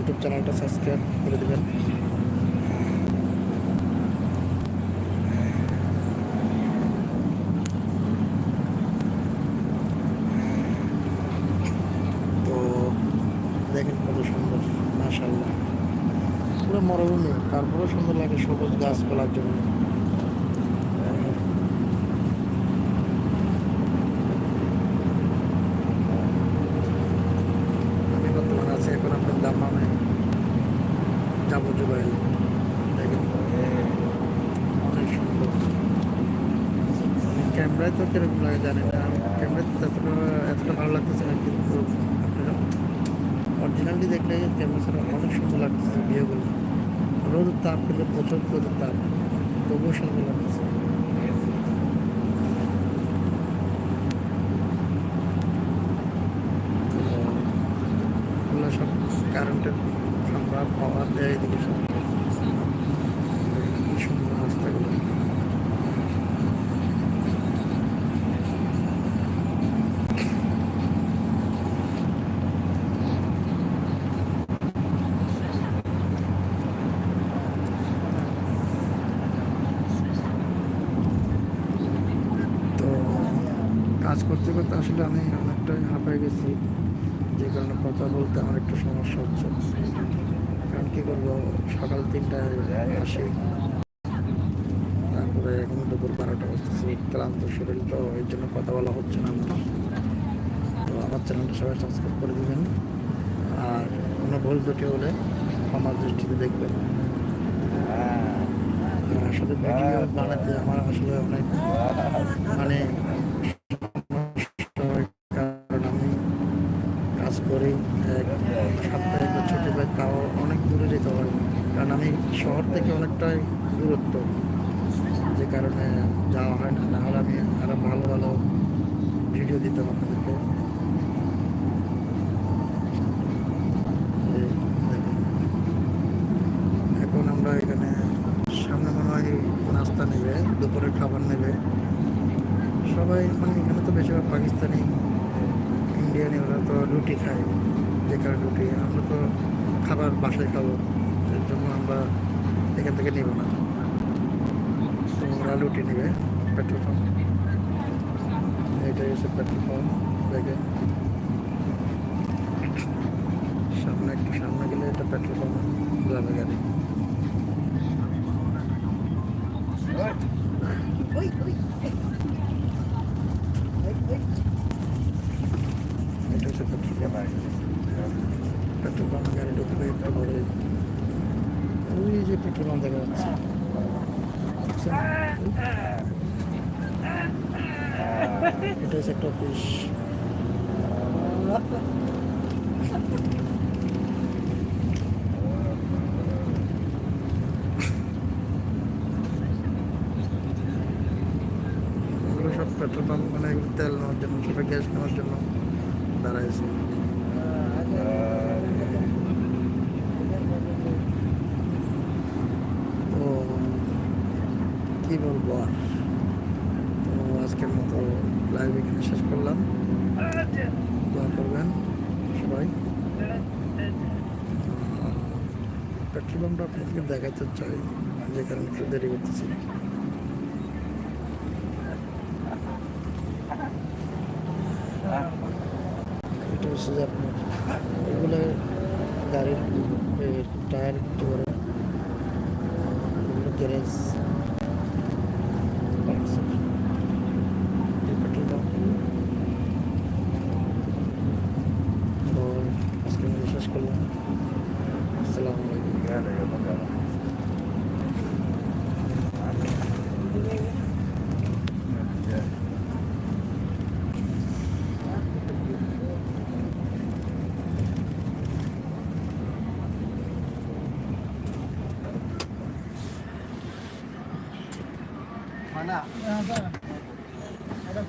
YouTube চ্যানেলটা subscribe করে দেবেন। তো দেখেন কত সুন্দর, মাশাআল্লাহ। পুরো মরুভূমি, তারপরেও সুন্দর লাগে সবুজ গাছপালার জন্য। আমি বর্তমানে আছি এখন আপনার দাম্মামে, যাবো জুবাইল। দেখেন অনেক সুন্দর। ক্যামেরায় তো কিরকম লাগে জানি না, ক্যামেরাতে এতটা ভালো লাগতেছে না, কিন্তু আপনারা অরিজিনালি দেখলে ক্যামেরা ছাড়া অনেক সুন্দর লাগতেছে ভিডিওগুলো। রোদের তাপ কিন্তু প্রচুর রোদের তাপ, তবুও সুন্দর লাগতেছে। এগুলো সব কারেন্টের খাম্বা পাওয়ার দেয়, এদিকে সব কি সুন্দর রাস্তাগুলো। তো কাজ করতে করতে আসলে আমি অনেকটাই হাঁপায় গেছি, যে কারণে কথা বলতে আমার একটু সমস্যা হচ্ছে। কারণ কী করবো, সকাল 3টায় আসি, তারপরে এখন দুপুর 12টা বাজতেছি, ক্লান্ত শরীর, তো এর জন্য কথা বলা হচ্ছে না আমার। তো আমার চ্যানেলটা সবাই সাবস্ক্রাইব করে দেবেন, আর কোনো ভুল ত্রুটি হলে ক্ষমার দৃষ্টিতে দেখবেন। আসলে ভিডিও বানাতে আমার আসলে অনেক মানে সমস্যা হয়, কারণ আমি কাজ করি, এক সপ্তাহে একবার ছুটি পাই, তাও অনেক দূরে যেতে হয়, কারণ আমি শহর থেকে অনেকটাই দূরত্ব, যে কারণে যাওয়া হয় না। নাহলে আমি আরো ভালো ভালো ভিডিও দিতাম আপনাদেরকে। এই দেখেন, এখন আমরা এখানে সামনে মনে হয় নাস্তা নেবে, দুপুরের খাবার নেবে সবাই। মানে এখানে তো বেশিরভাগ পাকিস্তানি, ইন্ডিয়ানি, ওরা তো রুটি খায়, যে কারণে রুটি, আমরা তো খাবার বাসায় খাবো, এর জন্য আমরা এখান থেকে নিব না। তো ওরা রুটি নেবে। পেট্রোল পাম্প, এটাই হচ্ছে পেট্রোল পাম্প। দেখে সামনে, একটু সামনে গেলে এটা পেট্রোল পাম্প যাবে গাড়ি। এটা হচ্ছে পেট্রোল পাম্প। পেট্রোল পাম্প গাড়ি ঢুকবে একটু পরে, ওই যে পেট্রোল পাম্প দেখা যাচ্ছে, বুঝছেন? এটা হচ্ছে একটা অফিস। এগুলো সব পেট্রোল পাম্প, মানে এগুলো তেল নেওয়ার জন্য, সবাই গ্যাস নেওয়ার জন্য দাঁড়াইছে। তো কি বলবো আর, তো আজকের মতো লাইভ এখানে শেষ করলাম। দোয়া করবেন সবাই। পেট্রোল পাম্পটা আপনাদেরকে দেখাতে চাই, যে কারণে একটু দেরি করতেছি। এটা হচ্ছে যে আপনার এগুলো গাড়ির টায়ার বিক্রি করে, এগুলো গ্যারেজ। Petrol pump. তো আজকে আমি শেষ করলাম। আসসালামু আলাইকুম। mana ada